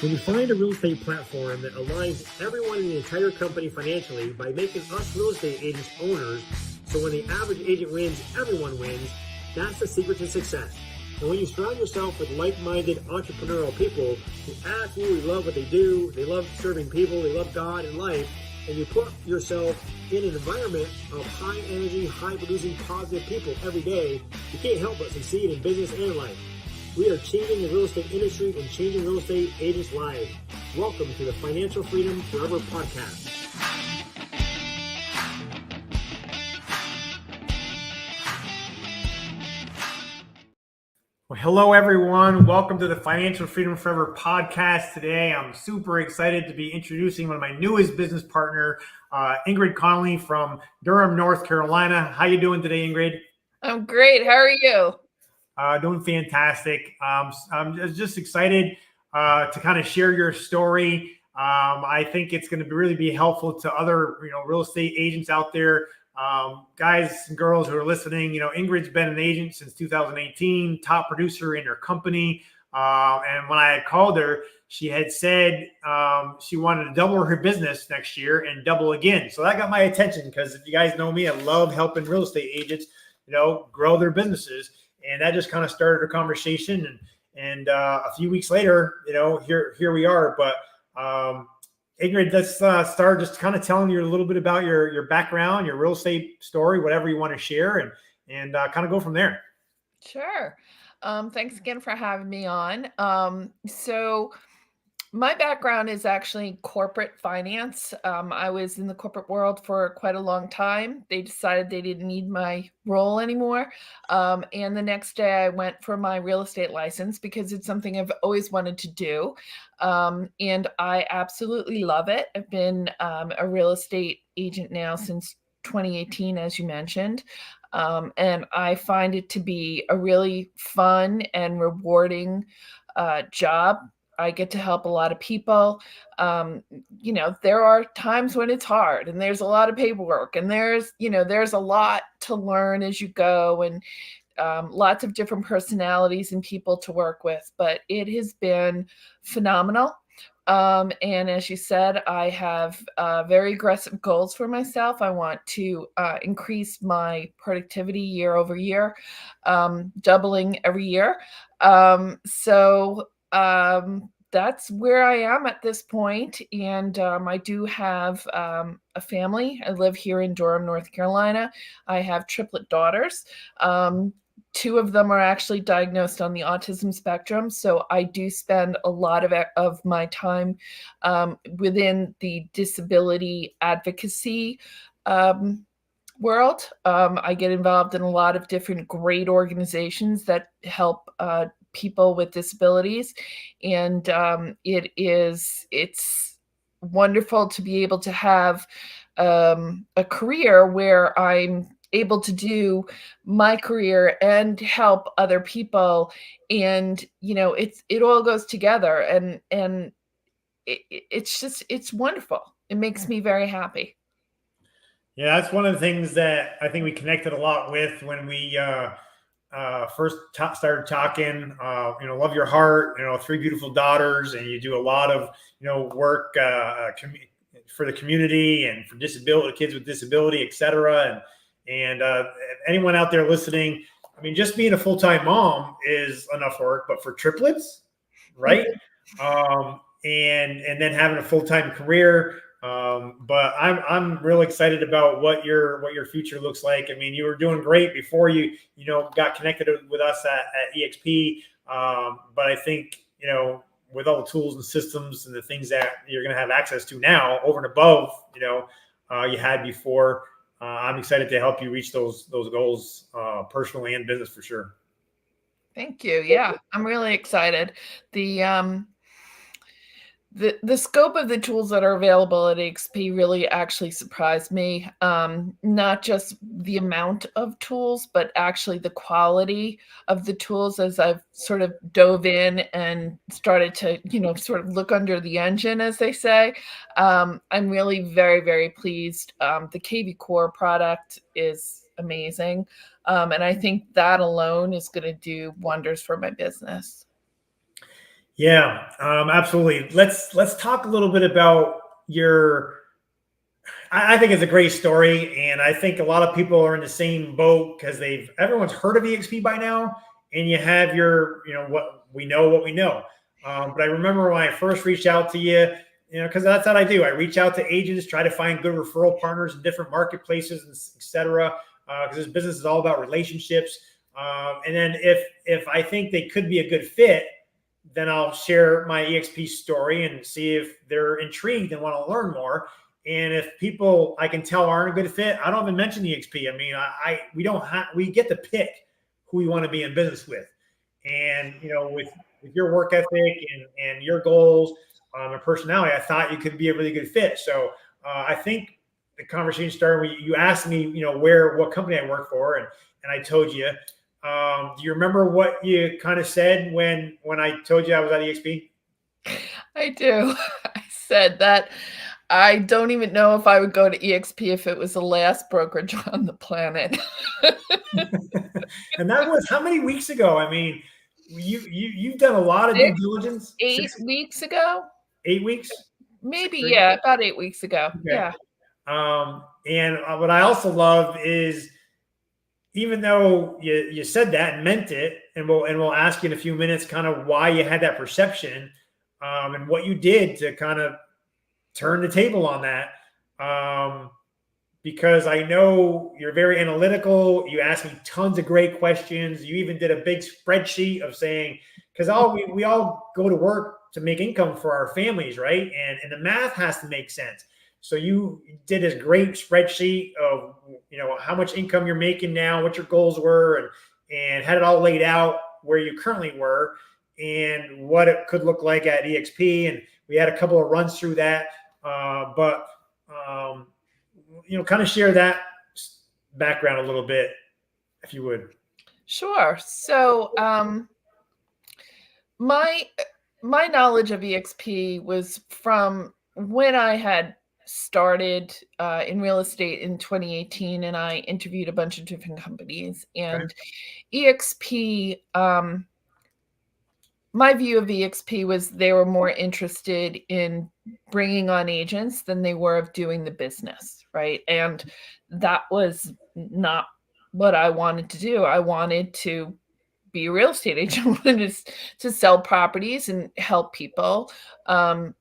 When you find a real estate platform that aligns everyone in the entire company financially by making us real estate agents owners, so when the average agent wins, everyone wins, that's the secret to success. And when you surround yourself with like-minded entrepreneurial people who absolutely love what they do, they love serving people, they love God and life, and you put yourself in an environment of high energy, high producing, positive people every day, you can't help but succeed in business and life. We are changing the real estate industry and changing real estate agents' lives. Welcome to the Financial Freedom Forever podcast. Well, hello, everyone. Welcome to the Financial Freedom Forever podcast. Today, I'm super excited to be introducing one of my newest business partner, Ingrid Conley from Durham, North Carolina. How you doing today, Ingrid? I'm great. How are you? Doing fantastic. I'm just excited to kind of share your story. I think it's going to really be helpful to other, real estate agents out there, guys and girls who are listening. Ingrid's been an agent since 2018, top producer in her company. And when I had called her, she had said she wanted to double her business next year and double again. So that got my attention because if you guys know me, I love helping real estate agents, grow their businesses. And that just kind of started a conversation. And a few weeks later, here we are. But Ingrid, let's start just kind of telling you a little bit about your background, your real estate story, whatever you want to share, and kind of go from there. Sure. Thanks again for having me on. So my background is actually corporate finance. I was in the corporate world for quite a long time. They decided they didn't need my role anymore. And the next day I went for my real estate license because it's something I've always wanted to do. And I absolutely love it. I've been a real estate agent now since 2018, as you mentioned. And I find it to be a really fun and rewarding job. I get to help a lot of people. There are times when it's hard and there's a lot of paperwork and there's a lot to learn as you go and lots of different personalities and people to work with, but it has been phenomenal. And as you said, I have very aggressive goals for myself. I want to increase my productivity year over year, doubling every year. That's where I am at this point. And I do have a family. I live here in Durham, North Carolina. I have triplet daughters. Two of them are actually diagnosed on the autism spectrum. So I do spend a lot of my time within the disability advocacy world. I get involved in a lot of different great organizations that help people with disabilities. And it's wonderful to be able to have a career where I'm able to do my career and help other people. And, it all goes together and it's wonderful. It makes me very happy. Yeah, that's one of the things that I think we connected a lot with when we first started talking. Love your heart, three beautiful daughters, and you do a lot of work for the community and for kids with disability, etc. And anyone out there listening, I mean, just being a full-time mom is enough work, but for triplets, right? And then having a full-time career. But I'm really excited about what your future looks like. I mean, you were doing great before you got connected with us at EXP. But I think, with all the tools and systems and the things that you're going to have access to now over and above, you had before, I'm excited to help you reach those goals, personally and business for sure. Thank you. Yeah, I'm really excited. The scope of the tools that are available at EXP really actually surprised me. Not just the amount of tools, but actually the quality of the tools as I've sort of dove in and started to, sort of look under the engine, as they say. I'm really very, very pleased. The KV Core product is amazing. And I think that alone is going to do wonders for my business. Yeah, absolutely. Let's talk a little bit about your. I think it's a great story, and I think a lot of people are in the same boat because everyone's heard of EXP by now, and you have your, what we know. But I remember when I first reached out to you, because that's what I do. I reach out to agents, try to find good referral partners in different marketplaces, and et cetera. Because this business is all about relationships. And then if I think they could be a good fit, then I'll share my EXP story and see if they're intrigued and want to learn more. And if people I can tell aren't a good fit, I don't even mention EXP. I mean, we get to pick who we want to be in business with. And with your work ethic and your goals and personality, I thought you could be a really good fit. So I think the conversation started when you asked me, what company I work for, and I told you. Do you remember what you kind of said when I told you I was at EXP? I do. I said that I don't even know if I would go to EXP if it was the last brokerage on the planet. And that was how many weeks ago? I mean, you've done a lot of due 6, diligence. 8 weeks ago? 8 weeks. Maybe, 6 or 8? yeah, about 8 weeks ago. Okay. Yeah. And what I also love is, even though you said that and meant it, and we'll ask you in a few minutes kind of why you had that perception, and what you did to kind of turn the table on that. Because I know you're very analytical. You asked me tons of great questions. You even did a big spreadsheet of saying, because we all go to work to make income for our families, right? And the math has to make sense. So you did this great spreadsheet of how much income you're making now, what your goals were, and had it all laid out where you currently were and what it could look like at EXP. And we had a couple of runs through that, but kind of share that background a little bit, if you would. Sure. So, my my knowledge of EXP was from when I had started in real estate in 2018, and I interviewed a bunch of different companies. Okay. And EXP, my view of EXP was they were more interested in bringing on agents than they were of doing the business, right? And that was not what I wanted to do. I wanted to be a real estate agent. I wanted to sell properties and help people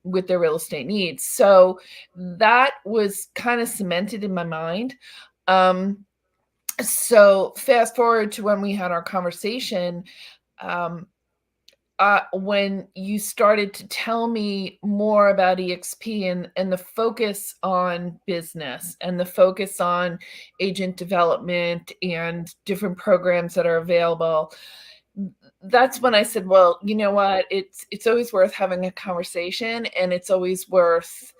with their real estate needs. So that was kind of cemented in my mind. So fast forward to when we had our conversation. Um, when you started to tell me more about EXP and the focus on business and the focus on agent development and different programs that are available, that's when I said, well, you know what? It's always worth having a conversation, and it's always worth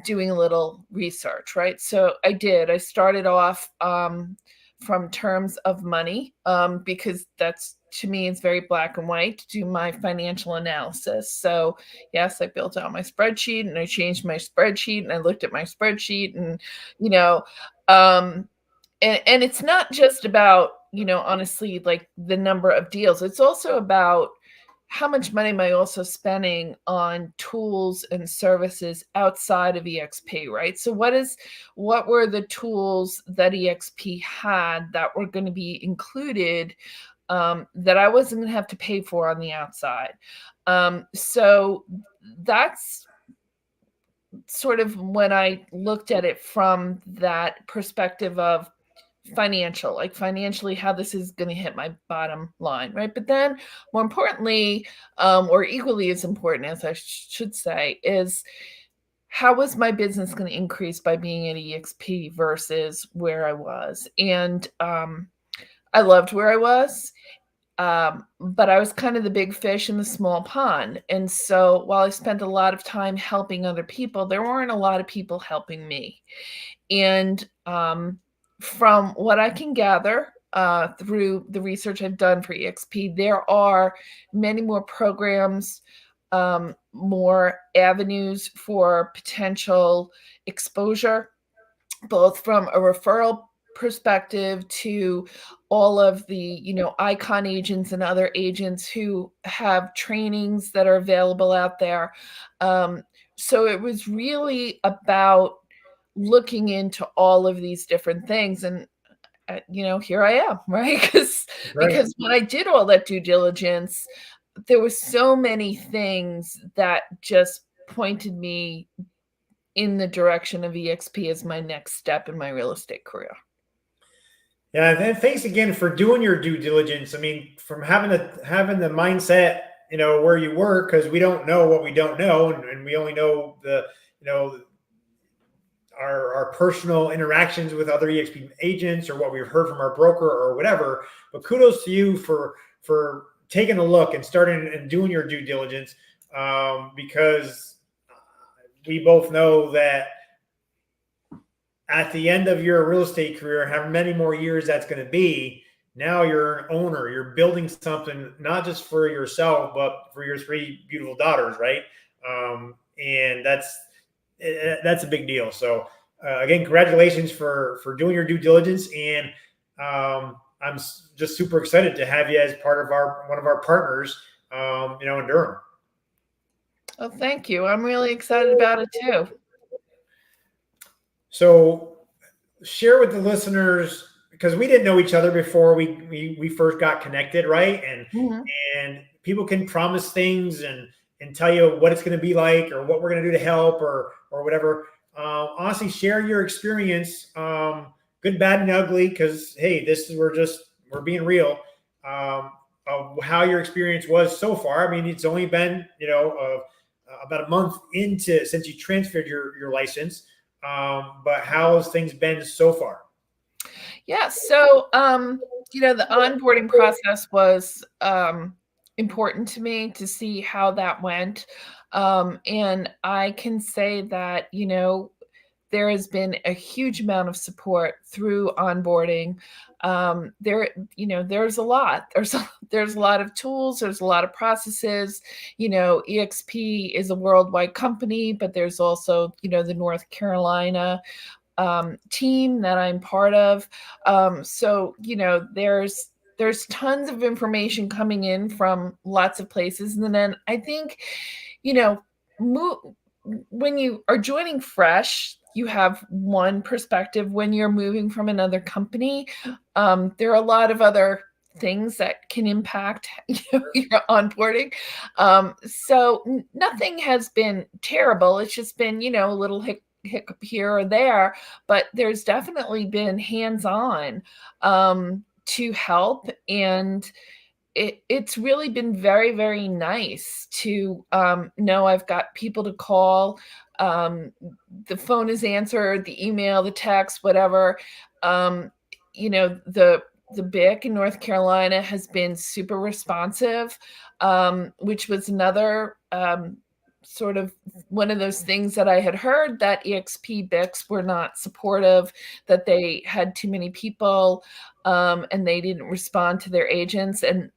doing a little research, right? So I did. I started off from terms of money, because that's, to me, it's very black and white to do my financial analysis. So yes, I built out my spreadsheet and I changed my spreadsheet and I looked at my spreadsheet, and you know, um, and it's not just about, honestly, like the number of deals. It's also about how much money am I also spending on tools and services outside of EXP, right? So what were the tools that EXP had that were going to be included, that I wasn't going to have to pay for on the outside? So that's sort of when I looked at it from that perspective of financially, how this is going to hit my bottom line, right? But then, more importantly, or equally as important, as I should say, is how was my business going to increase by being at EXP versus where I was? And I loved where I was, but I was kind of the big fish in the small pond. And so while I spent a lot of time helping other people, there weren't a lot of people helping me. And from what I can gather through the research I've done for EXP, there are many more programs, more avenues for potential exposure, both from a referral perspective to all of the, icon agents and other agents who have trainings that are available out there. Um, so it was really about looking into all of these different things. And here I am, right? Because Right. when I did all that due diligence, there was so many things that just pointed me in the direction of EXP as my next step in my real estate career. Yeah, and then thanks again for doing your due diligence. I mean, from having the mindset, where you were, because we don't know what we don't know, and we only know you know, our personal interactions with other EXP agents or what we've heard from our broker or whatever. But kudos to you for taking a look and starting and doing your due diligence, because we both know that at the end of your real estate career, however many more years that's going to be, now you're an owner. You're building something not just for yourself, but for your three beautiful daughters, right? And that's a big deal. So again, congratulations for doing your due diligence, and I'm just super excited to have you as part of one of our partners, in Durham. Oh, thank you. I'm really excited about it too. So share with the listeners, because we didn't know each other before we first got connected, right? Mhm. And people can promise things and tell you what it's going to be like or what we're going to do to help or whatever. Honestly, share your experience, good, bad, and ugly. Because hey, we're being real. Of how your experience was so far. I mean, it's only been about a month into since you transferred your license. But how has things been so far? Yeah. So, the onboarding process was important to me to see how that went. And I can say that, there has been a huge amount of support through onboarding. There's a lot. There's a lot of tools. There's a lot of processes. EXP is a worldwide company, but there's also, the North Carolina team that I'm part of. So there's tons of information coming in from lots of places, and then I think, you know, mo- when you are joining fresh, you have one perspective. When you're moving from another company, there are a lot of other things that can impact your onboarding. So nothing has been terrible. It's just been, a little hiccup here or there, but there's definitely been hands-on to help, and it's really been very, very nice to know I've got people to call. Um, the phone is answered, the email, the text, whatever. Um, the BIC in North Carolina has been super responsive, which was another sort of one of those things that I had heard, that EXP BICs were not supportive, that they had too many people, and they didn't respond to their agents. And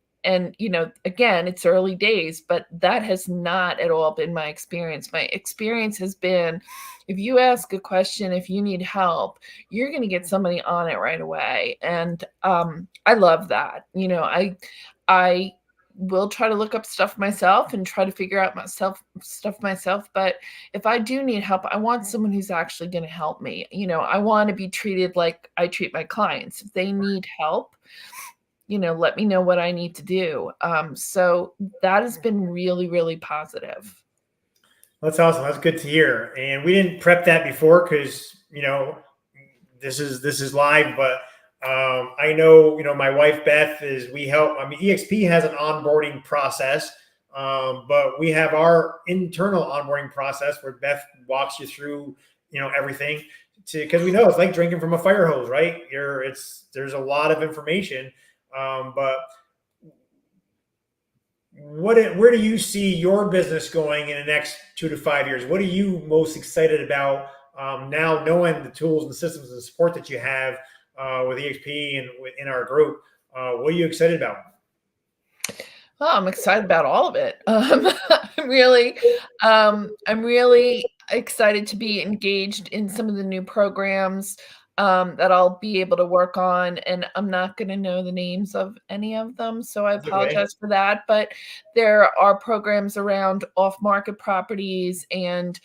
again, it's early days, but that has not at all been my experience. My experience has been, if you ask a question, if you need help, you're going to get somebody on it right away. And I love that. I will try to look up stuff myself and try to figure out stuff myself. But if I do need help, I want someone who's actually going to help me. I want to be treated like I treat my clients. If they need help, let me know what I need to do. So that has been really, really positive. That's awesome. That's good to hear. And we didn't prep that before because this is live, but I know my wife Beth is we help. I mean, EXP has an onboarding process, but we have our internal onboarding process where Beth walks you through everything because we know it's like drinking from a fire hose, right? There's a lot of information, but where do you see your business going in the next 2 to 5 years? What are you most excited about now, knowing the tools and systems and support that you have with EXP and in our group? What are you excited about? Oh, I'm excited about all of it. I'm really, I'm really excited to be engaged in some of the new programs. that I'll be able to work on, and I'm not going to know the names of any of them, so I That's okay. apologize for that. But there are programs around off-market properties and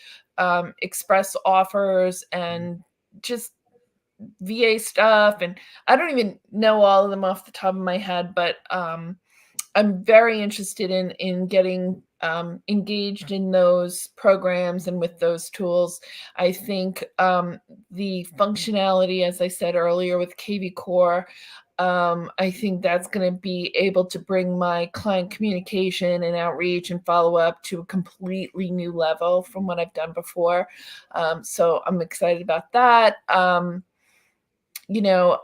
express offers and just VA stuff, and I don't even know all of them off the top of my head, but I'm very interested in getting engaged in those programs and with those tools. I think the functionality, as I said earlier, with KV Core, I think that's going to be able to bring my client communication and outreach and follow up to a completely new level from what I've done before. So I'm excited about that. You know,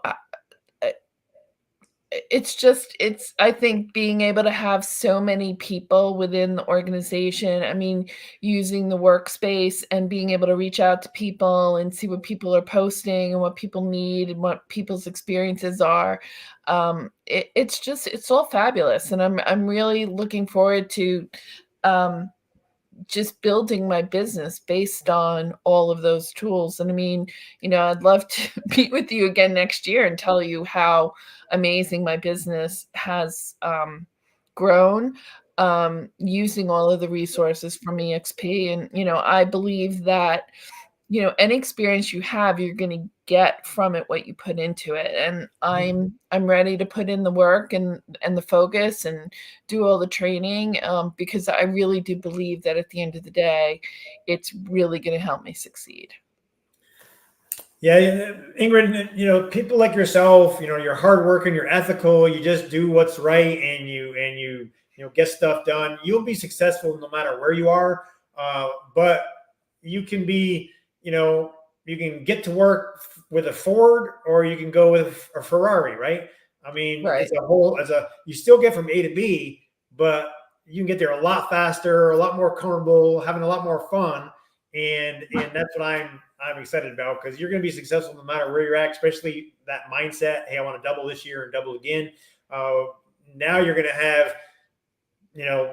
it's I think being able to have so many people within the organization, I mean, using the workspace and being able to reach out to people and see what people are posting and what people need and what people's experiences are. It's all fabulous, and I'm really looking forward to um, just building my business based on all of those tools. And I mean, I'd love to meet with you again next year and tell you how amazing my business has grown using all of the resources from EXP. And, I believe that any experience you have, you're going to get from it what you put into it. And Mhm. I'm ready to put in the work and the focus and do all the training because I really do believe that at the end of the day, it's really going to help me succeed. Yeah, Ingrid, people like yourself, you're hardworking, you're ethical, you just do what's right, and you get stuff done. You'll be successful no matter where you are. But you can be, you can get to work with a Ford, or you can go with a Ferrari, right? I mean, Right. you still get from A to B, but you can get there a lot faster, a lot more comfortable, having a lot more fun, and that's what I'm excited about, because you're going to be successful no matter where you're at, especially that mindset. Hey, I want to double this year and double again. Uh, Now you're going to have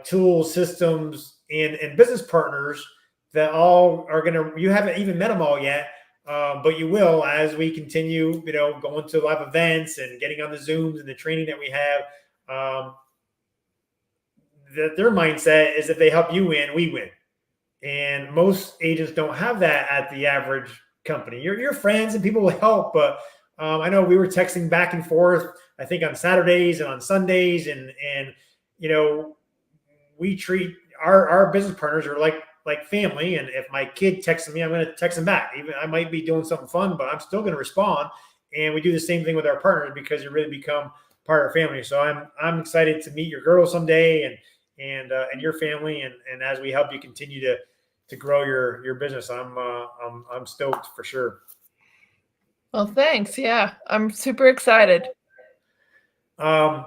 tools, systems, and business partners that all are going to. You haven't even met them all yet, but you will as we continue. Going to live events and getting on the Zooms and the training that we have. Their mindset is if they help you win, we win. And most agents don't have that at the average company. Your friends and people will help, but I know we were texting back and forth, I think on Saturdays and on Sundays, and you know we treat our business partners are like family. And if my kid texts me, I'm going to text him back. Even I might be doing something fun, but I'm still going to respond. And we do the same thing with our partners, because you really become part of our family. So I'm excited to meet your girl someday, and your family, and as we help you continue to grow your business. I'm stoked for sure. Well, thanks. Yeah, I'm super excited. Um,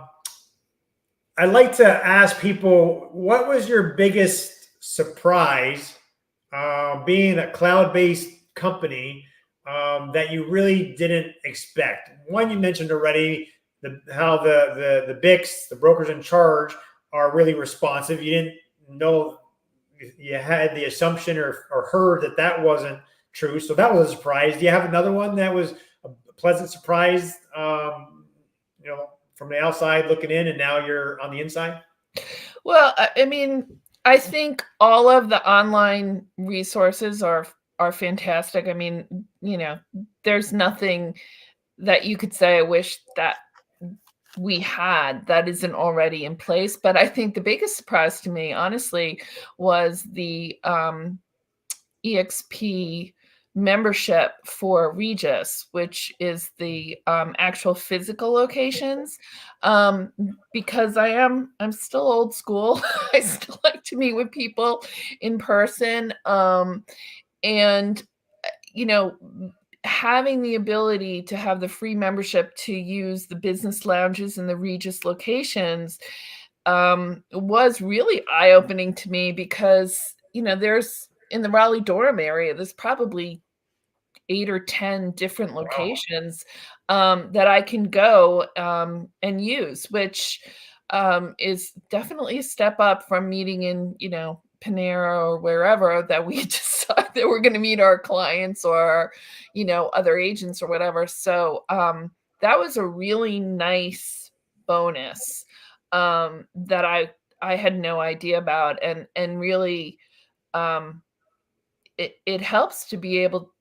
I like to ask people, what was your biggest surprise being a cloud-based company that you really didn't expect? One, you mentioned already, how the BICs, the brokers in charge, are really responsive. You didn't know, you had the assumption or heard that wasn't true, so that was a surprise. Do you have another one that was a pleasant surprise? From the outside looking in, and now you're on the inside. Well, I mean, I think all of the online resources are fantastic. I mean, there's nothing that you could say I wish that we had that isn't already in place. But I think the biggest surprise to me, honestly, was the EXP membership for Regis, which is the actual physical locations. Um, because I'm still old school. I still like to meet with people in person. And you know, having the ability to have the free membership to use the business lounges and the Regis locations was really eye-opening to me because, there's in the Raleigh Durham area, there's probably 8 or 10 different Wow. locations that I can go and use, which is definitely a step up from meeting in, Panera or wherever that we just decide that we're going to meet our clients or, other agents or whatever. So that was a really nice bonus that I had no idea about, and really um, it helps to be able,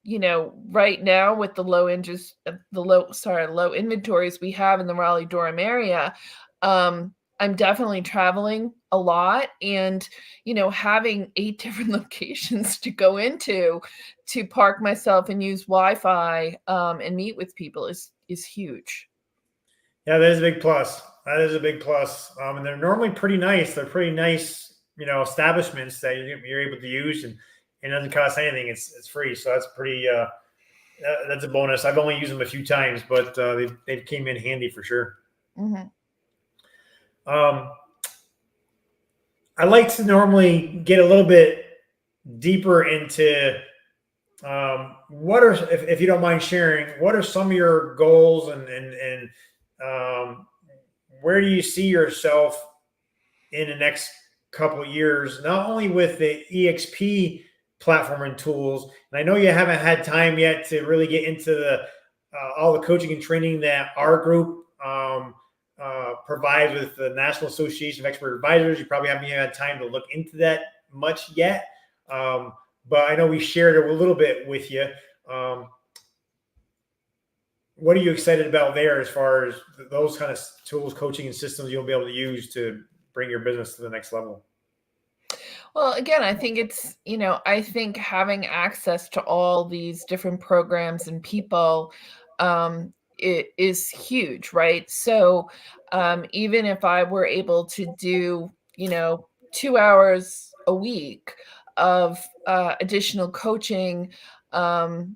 right now with the low interest, low inventories we have in the Raleigh-Durham area. I'm definitely traveling a lot, and, having 8 different locations to go into to park myself and use Wi-Fi, and meet with people is huge. Yeah, that is a big plus. That is a big plus. And they're normally pretty nice. They're pretty nice, establishments that you're able to use, and it doesn't cost anything. It's free, so that's pretty. That's a bonus. I've only used them a few times, but they came in handy for sure. Mhm. Um, I like to normally get a little bit deeper into what are, if you don't mind sharing, what are some of your goals, and um, where do you see yourself in the next couple of years, not only with the EXP platform and tools. And I know you haven't had time yet to really get into the all the coaching and training that our group provides with the National Association of Expert Advisors. You probably haven't even had time to look into that much yet. But I know we shared it a little bit with you. What are you excited about there as far as those kind of tools, coaching, and systems you'll be able to use to bring your business to the next level? Well, again, I think I think having access to all these different programs and people is huge, right? So even if I were able to do, 2 hours a week of additional coaching, um,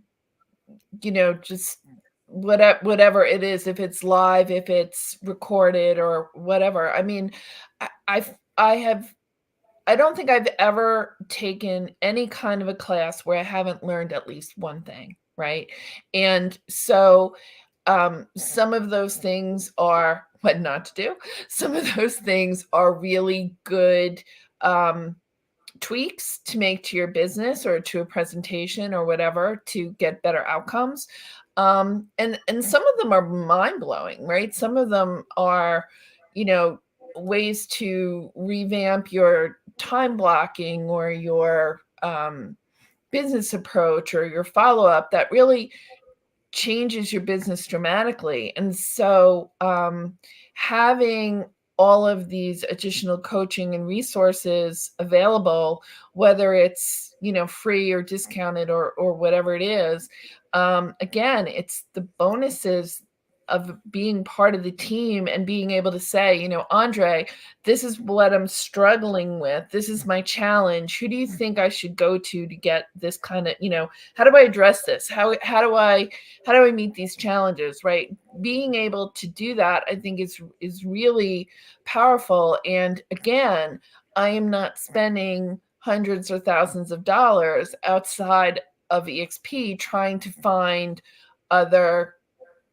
just whatever it is, if it's live, if it's recorded or whatever. I mean, I have I don't think I've ever taken any kind of a class where I haven't learned at least one thing, right? And so, some of those things are what not to do. Some of those things are really good, um, tweaks to make to your business or to a presentation or whatever to get better outcomes. And some of them are mind blowing, right? Some of them are, you know, ways to revamp your time blocking or your business approach or your follow up that really changes your business dramatically. And so, having all of these additional coaching and resources available, whether it's, free or discounted or whatever it is, again, it's the bonuses of being part of the team and being able to say, Andre, this is what I'm struggling with. This is my challenge. Who do you think I should go to get this kind of, how do I address this? How do I meet these challenges, right? Being able to do that, I think is really powerful. And again, I am not spending hundreds or thousands of dollars outside of EXP trying to find other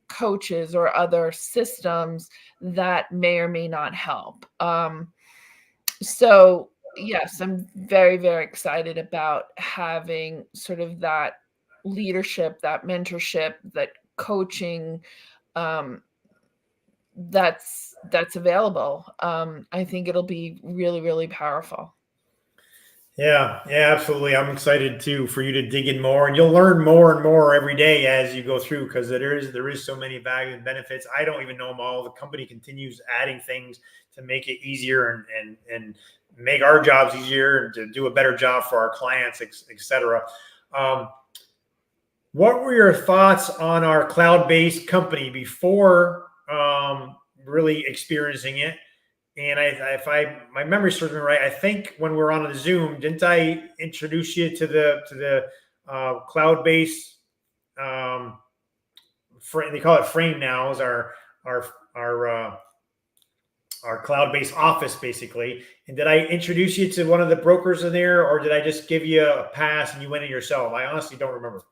coaches or other systems that may or may not help. So yes, I'm very, very excited about having sort of that leadership, that mentorship, that coaching, um, that's available. I think it'll be really, really powerful. Yeah, yeah, absolutely. I'm excited too for you to dig in more, and you'll learn more and more every day as you go through, because there is so many value and benefits. I don't even know them all. The company continues adding things to make it easier and make our jobs easier and to do a better job for our clients, et cetera. Um, what were your thoughts on our cloud-based company before really experiencing it? And if my memory serves me right, I think when we were on the Zoom, didn't I introduce you to the cloud-based frame? They call it Frame now. Is our our uh, our cloud-based office basically. And did I introduce you to one of the brokers in there, or did I just give you a pass and you went in yourself? I honestly don't remember.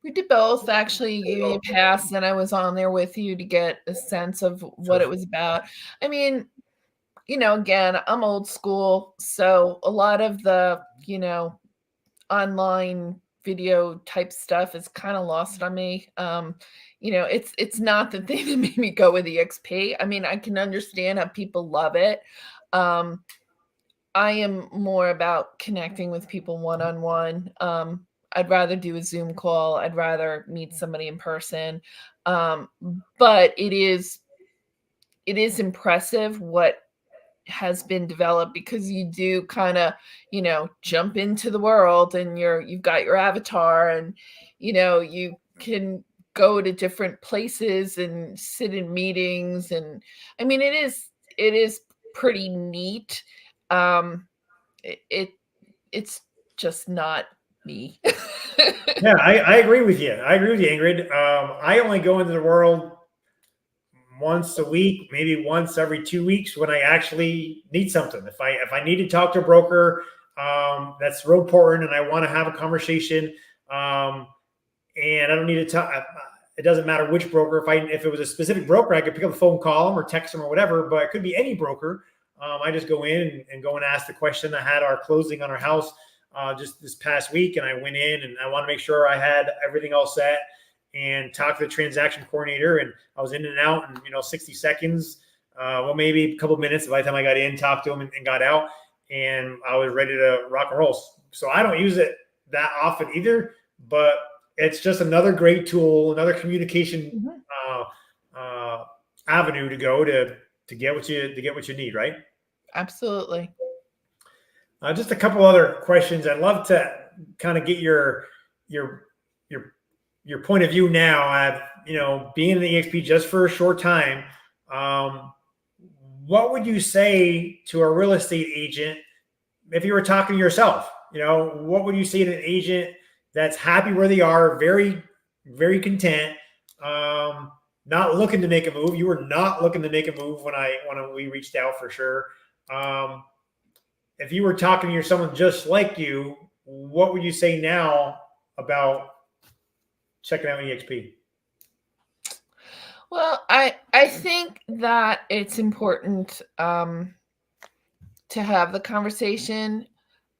We did both. Actually, gave you a pass, and I was on there with you to get a sense of what it Perfect. was about. I mean, again, I'm old school, so a lot of the, online video type stuff is kind of lost on me. It's not the thing that made me go with EXP. I mean, I can understand how people love it. Um, I am more about connecting with people one-on-one. I'd rather do a Zoom call. I'd rather meet somebody in person. Um, but it is impressive what has been developed, because you do kind of, jump into the world, and you've got your avatar, and you can go to different places and sit in meetings, and I mean it is pretty neat. Um it it's just not me. Yeah, I agree with you. I agree with you, Ingrid. I only go into the world once a week, maybe once every 2 weeks when I actually need something. If I need to talk to a broker, that's real important, and I want to have a conversation, and I don't need to talk. It doesn't matter which broker. If it was a specific broker, I could pick up the phone, call them, or text them, or whatever. But it could be any broker. I just go in and go and ask the question. I had our closing on our house just this past week, and I went in and I want to make sure I had everything all set, and talked to the transaction coordinator, and I was in and out in 60 seconds, well, maybe a couple of minutes by the time I got in, talked to him, and got out, and I was ready to rock and roll. So I don't use it that often either, but it's just another great tool, another communication avenue to go to get what you need, right? Absolutely. Just a couple other questions. I'd love to kind of get your point of view now. Being in the EXP just for a short time, what would you say to a real estate agent if you were talking to yourself? What would you say to an agent that's happy where they are, very, very content, not looking to make a move? You were not looking to make a move when we reached out, for sure. If you were talking to someone just like you, what would you say now about checking out EXP? Well, I think that it's important to have the conversation,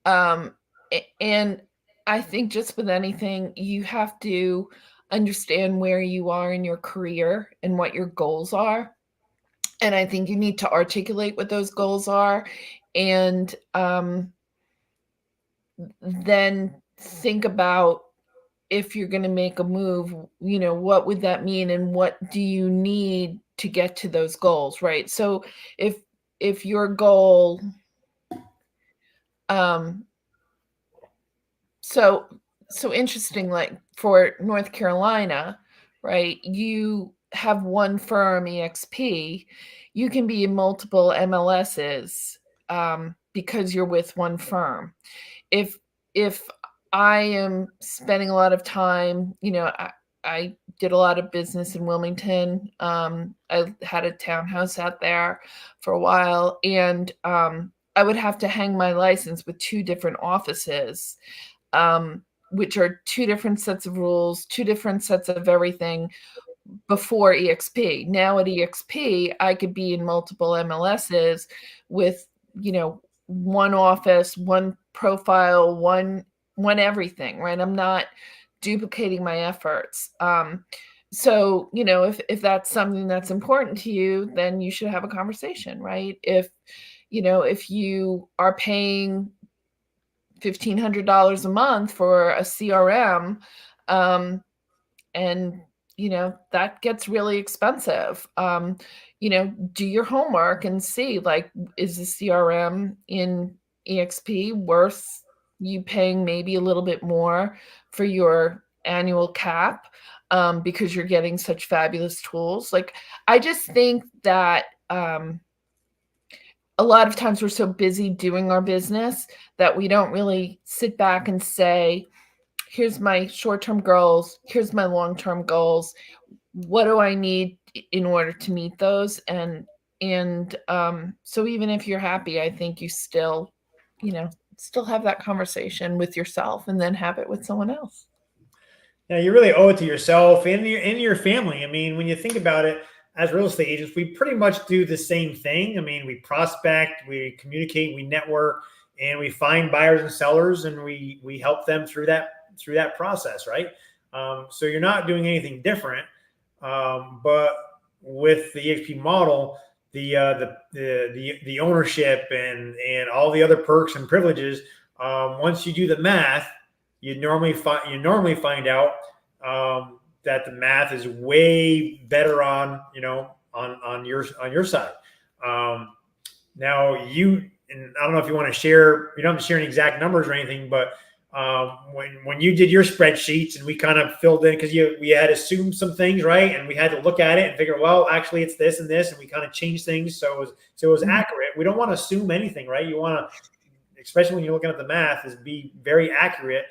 and I think just with anything, you have to understand where you are in your career and what your goals are. And I think you need to articulate what those goals are, and then think about, if you're going to make a move, what would that mean, and what do you need to get to those goals, right? So if your goal, um so interesting, like for North Carolina, right? You have one firm, EXP. You can be in multiple MLSs, because you're with one firm. If I am spending a lot of time, I did a lot of business in Wilmington. I had a townhouse out there for a while, and I would have to hang my license with two different offices, which are two different sets of rules, two different sets of everything before EXP. Now at EXP, I could be in multiple MLSs with, one office, one profile, one everything, right? I'm not duplicating my efforts. So, if that's something that's important to you, then you should have a conversation, right? If you are paying $1,500 a month for a CRM, and that gets really expensive. Do your homework and see, like, is the CRM in EXP worth you paying maybe a little bit more for your annual cap, because you're getting such fabulous tools? Like, I just think that a lot of times we're so busy doing our business that we don't really sit back and say, here's my short-term goals, here's my long-term goals. What do I need in order to meet those? And so even if you're happy, I think you still have that conversation with yourself, and then have it with someone else. Yeah, you really owe it to yourself and your family. I mean, when you think about it, as real estate agents, we pretty much do the same thing. I mean, we prospect, we communicate, we network, and we find buyers and sellers, and we help them through that process, right? So you're not doing anything different, but with the EXP model, the ownership and all the other perks and privileges. Once you do the math, you normally find out that the math is way better on on your side. Now and I don't know if you want to share. You don't have to share any exact numbers or anything, but when you did your spreadsheets and we kind of filled in because we had assumed some things, right? And we had to look at it and figure, well, actually it's this and this, and we kind of changed things so it was accurate. We don't want to assume anything, right? You want to, especially when you're looking at the math, is be very accurate.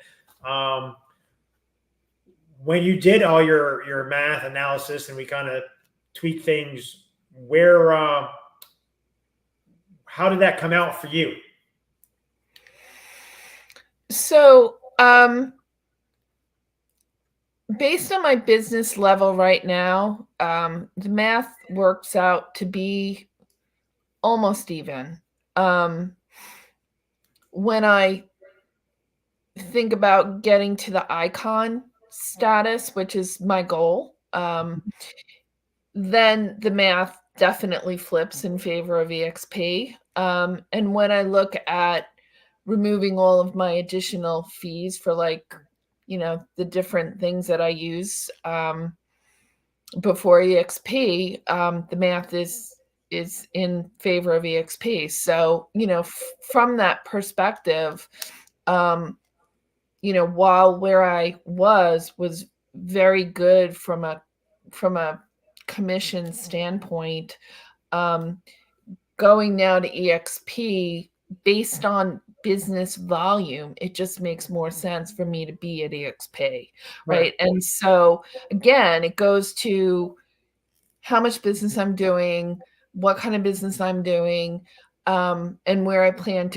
When you did all your math analysis and we kind of tweak things, how did that come out for you? So, based on my business level right now, the math works out to be almost even. When I think about getting to the icon status, which is my goal, then the math definitely flips in favor of EXP. And when I look at removing all of my additional fees for the different things that I use before EXP, the math is in favor of EXP. So, from that perspective, while where I was very good from a commission standpoint, going now to EXP based on business volume, it just makes more sense for me to be at EXP, right? And so again, it goes to how much business I'm doing, what kind of business I'm doing, and where I plan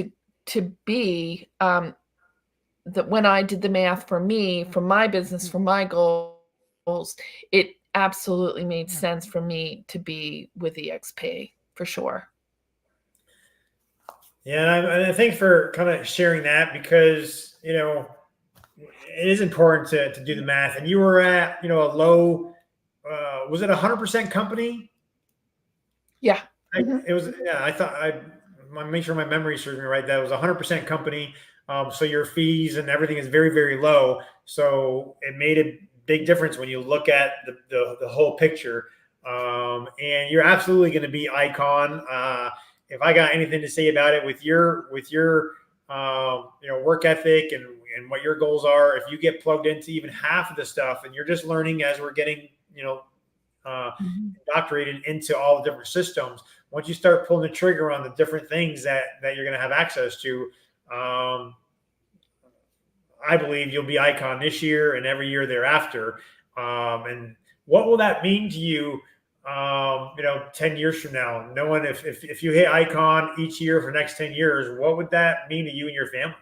to be. That when I did the math for me, for my business, for my goals, it absolutely made sense for me to be with EXP for sure. Yeah, and I thank for kind of sharing that because it is important to do the math. And you were at a low. Was it 100% company? Yeah. It was. Yeah, I thought I make sure my memory serves me right. That was 100% company. So your fees and everything is very, very low. So it made a big difference when you look at the whole picture. And you're absolutely going to be icon. If I got anything to say about it with your work ethic and what your goals are, if you get plugged into even half of the stuff and you're just learning as we're getting indoctrinated into all the different systems, once you start pulling the trigger on the different things that you're going to have access to, I believe you'll be icon this year and every year thereafter. And what will that mean to you 10 years from now? Knowing if you hit icon each year for the next 10 years, what would that mean to you and your family?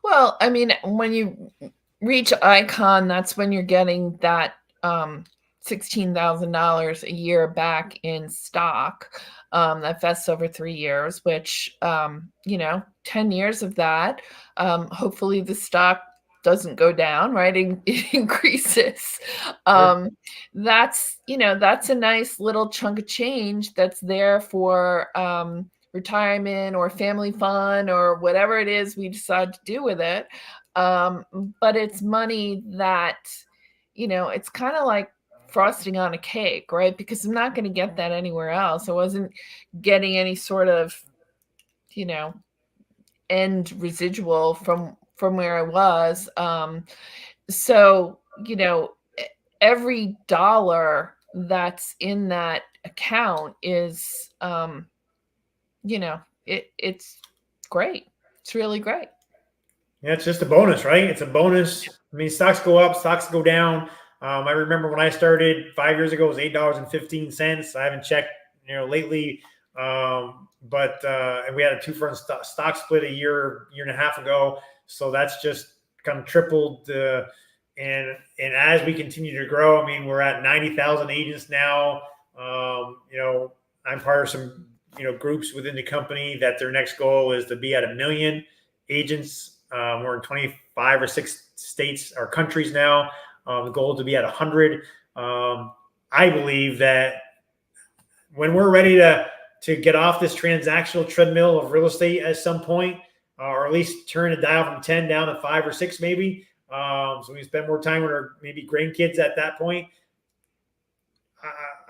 Well, I mean, when you reach icon, that's when you're getting that $16,000 a year back in stock that vests over 3 years, which 10 years of that, hopefully the stock doesn't go down, right? It increases. That's a nice little chunk of change that's there for retirement or family fun or whatever it is we decide to do with it. But it's money that, it's kind of like frosting on a cake, right? Because I'm not going to get that anywhere else. I wasn't getting any sort of, end residual from where I was. So, every dollar that's in that account is, it's great. It's really great. Yeah, it's just a bonus, right? It's a bonus. I mean, stocks go up, stocks go down. I remember when I started 5 years ago, it was $8.15. I haven't checked, lately. But and we had a 2-for-1 stock split a year and a half ago. So that's just kind of tripled. And as we continue to grow, I mean, we're at 90,000 agents now. I'm part of some groups within the company that their next goal is to be at 1 million agents. We're in 25 or 6 states or countries now. The goal is to be at 100. I believe that when we're ready to get off this transactional treadmill of real estate at some point, or at least turn the dial from 10 down to 5 or 6 maybe, so we spend more time with our maybe grandkids at that point.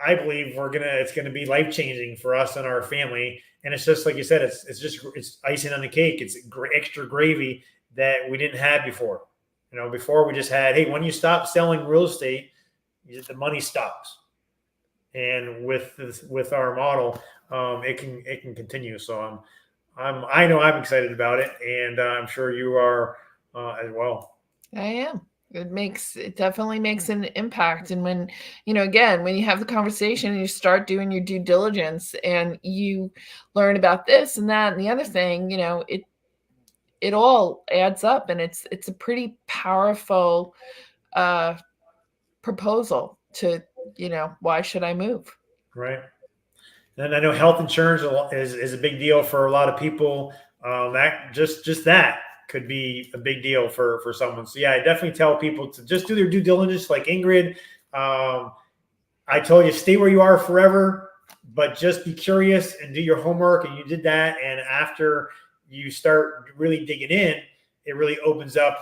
I believe it's gonna be life changing for us and our family. And it's just like you said, it's icing on the cake. It's extra gravy that we didn't have before. Before we just had, hey, when you stop selling real estate, the money stops. And with our model, it can continue. So I know I'm excited about it, and I'm sure you are as well. I am. It definitely makes an impact. And when, again, when you have the conversation and you start doing your due diligence and you learn about this and that and the other thing, it all adds up, and it's a pretty powerful proposal to, why should I move? Right. And I know health insurance is a big deal for a lot of people. That just that could be a big deal for someone. So yeah, I definitely tell people to just do their due diligence, like Ingrid. I told you, stay where you are forever, but just be curious and do your homework. And you did that. And after you start really digging in, it really opens up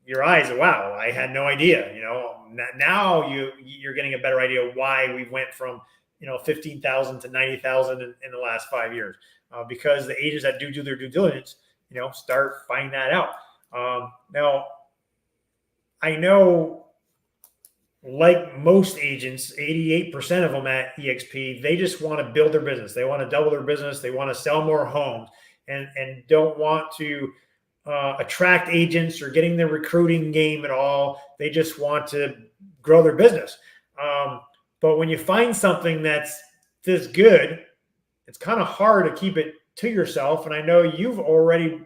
your eyes. Wow, I had no idea. Now you're getting a better idea why we went from 15,000 to 90,000 in the last 5 years, because the agents that do their due diligence, start finding that out. Now, I know, like most agents, 88% of them at EXP, they just want to build their business. They want to double their business. They want to sell more homes, and don't want to attract agents or getting the recruiting game at all. They just want to grow their business. But when you find something that's this good, it's kind of hard to keep it to yourself. And I know you've already,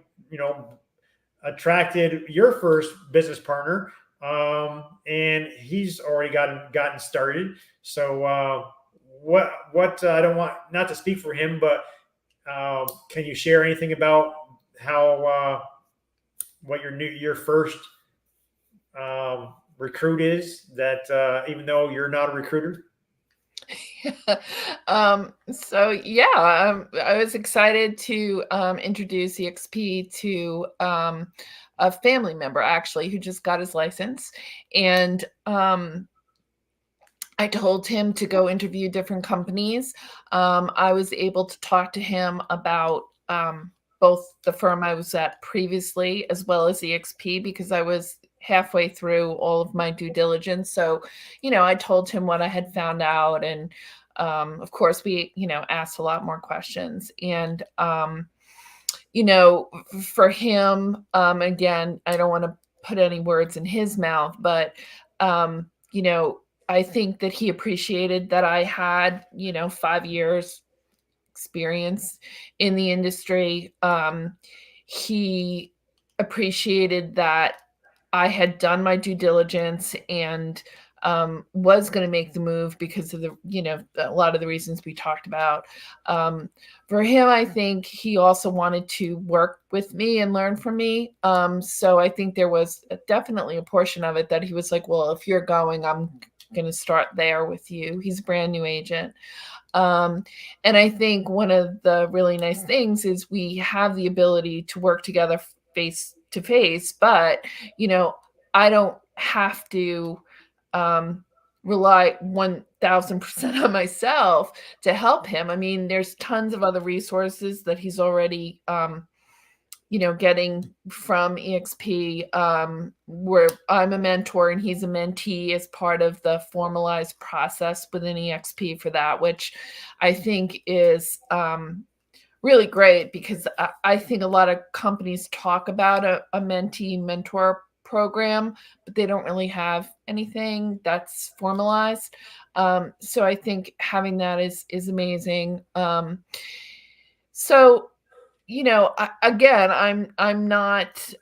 attracted your first business partner, and he's already gotten started. So what I don't want not to speak for him, but can you share anything about how what your first recruit is, that even though you're not a recruiter? So yeah, I was excited to introduce EXP to a family member, actually, who just got his license. And I told him to go interview different companies. I was able to talk to him about both the firm I was at previously as well as EXP, because I was halfway through all of my due diligence. So, I told him what I had found out. And of course, we, asked a lot more questions. And, for him, again, I don't want to put any words in his mouth, but, I think that he appreciated that I had, 5 years experience in the industry. He appreciated that I had done my due diligence and was going to make the move because of a lot of the reasons we talked about. For him, I think he also wanted to work with me and learn from me. So I think there was definitely a portion of it that he was like, well, if you're going, I'm going to start there with you. He's a brand new agent. And I think one of the really nice things is we have the ability to work together face to face, but, I don't have to rely 1000% on myself to help him. I mean, there's tons of other resources that he's already, getting from EXP, where I'm a mentor and he's a mentee as part of the formalized process within EXP for that, which I think is really great, because I think a lot of companies talk about a mentee mentor program, but they don't really have anything that's formalized. So I think having that is amazing. So again, I'm not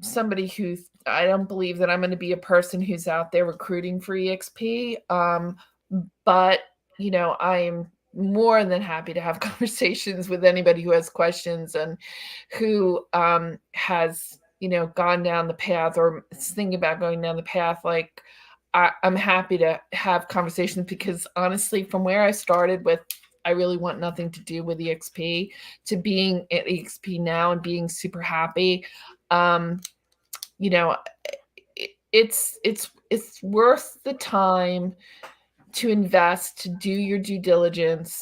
somebody I don't believe that I'm going to be a person who's out there recruiting for EXP. But more than happy to have conversations with anybody who has questions and who has, gone down the path or is thinking about going down the path. Like, I'm happy to have conversations because honestly, from where I started with, I really want nothing to do with EXP, to being at EXP now and being super happy. You know, it's worth the time to invest, to do your due diligence,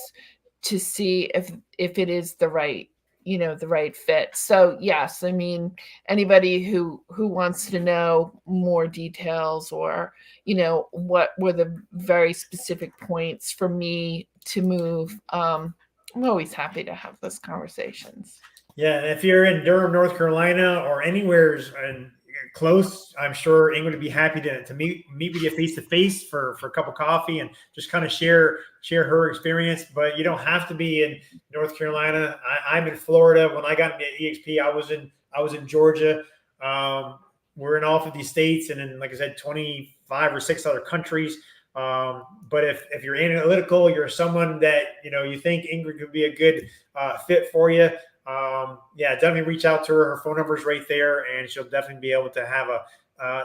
to see if it is the right, the right fit. So yes, I mean, anybody who wants to know more details, or what were the very specific points for me to move, I'm always happy to have those conversations. Yeah, and if you're in Durham, North Carolina, or anywhere close, I'm sure Ingrid would be happy to meet with you face to face for a cup of coffee and just kind of share her experience. But you don't have to be in North Carolina. I'm in Florida. When I got into EXP, I was in Georgia. We're in all 50 states, and in, like I said, 25 or 6 other countries. But if you're analytical, you're someone that you think Ingrid could be a good fit for you. Yeah, definitely reach out to her. Her phone number is right there, and she'll definitely be able to have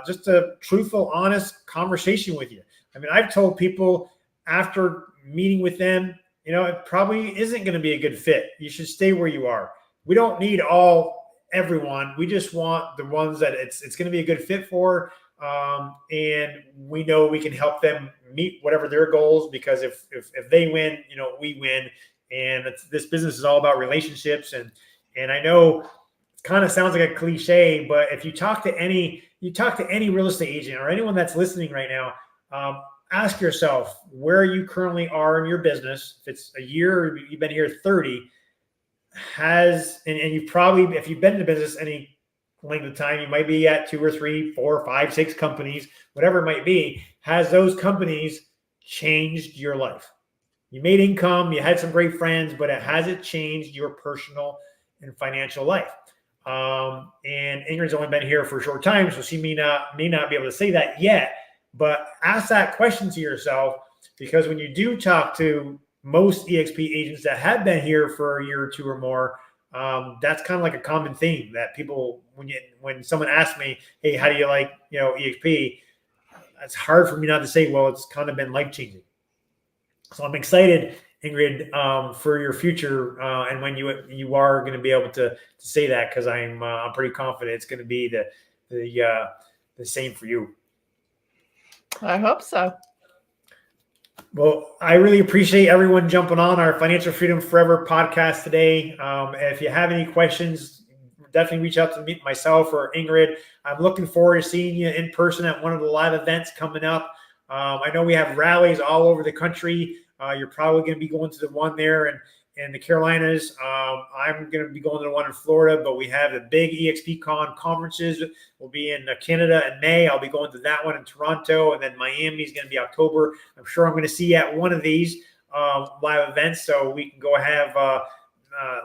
just a truthful, honest conversation with you. I mean, I've told people after meeting with them, it probably isn't going to be a good fit. You should stay where you are. We don't need everyone. We just want the ones that it's going to be a good fit for. And we know we can help them meet whatever their goals, because if they win, we win. And this business is all about relationships. And I know it kind of sounds like a cliche, but if you talk to any real estate agent or anyone that's listening right now, ask yourself where you currently are in your business. If it's a year, or you've been here 30, and you've probably, if you've been in the business any length of time, you might be at 2 or 3, 4, 5, 6 companies, whatever it might be. Has those companies changed your life? You made income, you had some great friends, but has it changed your personal and financial life? And Ingrid's only been here for a short time, so she may not be able to say that yet. But ask that question to yourself, because when you do talk to most EXP agents that have been here for a year or 2 or more, that's kind of like a common theme that people, when someone asks me, hey, how do you like EXP? It's hard for me not to say, well, it's kind of been life-changing. So I'm excited, Ingrid, for your future, and when you are going to be able to say that, because I'm pretty confident it's going to be the same for you. I hope so. Well, I really appreciate everyone jumping on our Financial Freedom Forever podcast today. If you have any questions, definitely reach out to myself or Ingrid. I'm looking forward to seeing you in person at one of the live events coming up. I know we have rallies all over the country. You're probably going to be going to the one there in the Carolinas. I'm going to be going to the one in Florida, but we have the big EXP conferences. We'll be in Canada in May. I'll be going to that one in Toronto, and then Miami is going to be October. I'm sure I'm going to see you at one of these live events, so we can go have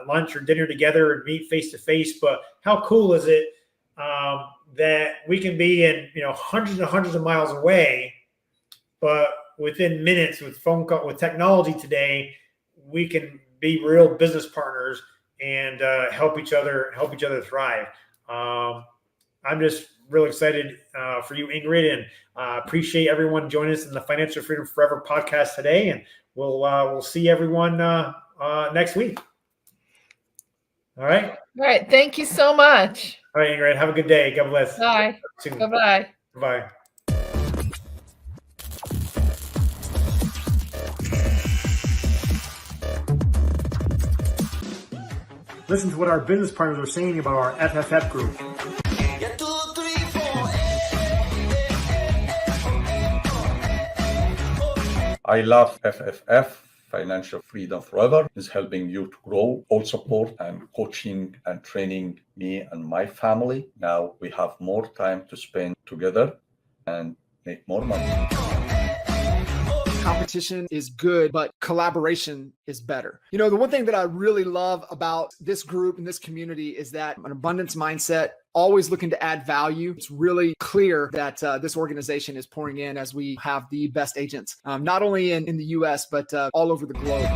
lunch or dinner together and meet face to face. But how cool is it that we can be in hundreds and hundreds of miles away, but within minutes with phone call, with technology today, we can be real business partners and help each other thrive. I'm just really excited for you, Ingrid, and appreciate everyone joining us in the Financial Freedom Forever podcast today. And we'll see everyone next week. All right. All right. Thank you so much. All right, Ingrid. Have a good day. God bless. Bye. Bye-bye. Bye. Listen to what our business partners are saying about our FFF group. I love FFF, Financial Freedom Forever. Is helping you to grow, all support and coaching and training me and my family. Now we have more time to spend together and make more money. competition is good, but collaboration is better. You know, the one thing that I really love about this group and this community is that an abundance mindset, always looking to add value. It's really clear that this organization is pouring in as we have the best agents, not only in the US, but all over the globe.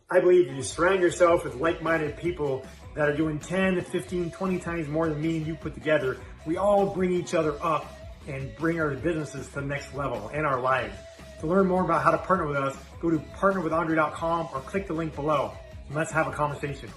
I believe if you surround yourself with like-minded people that are doing 10, 15, 20 times more than me and you put together, we all bring each other up and bring our businesses to the next level and our lives. To learn more about how to partner with us, go to partnerwithandre.com or click the link below. And let's have a conversation.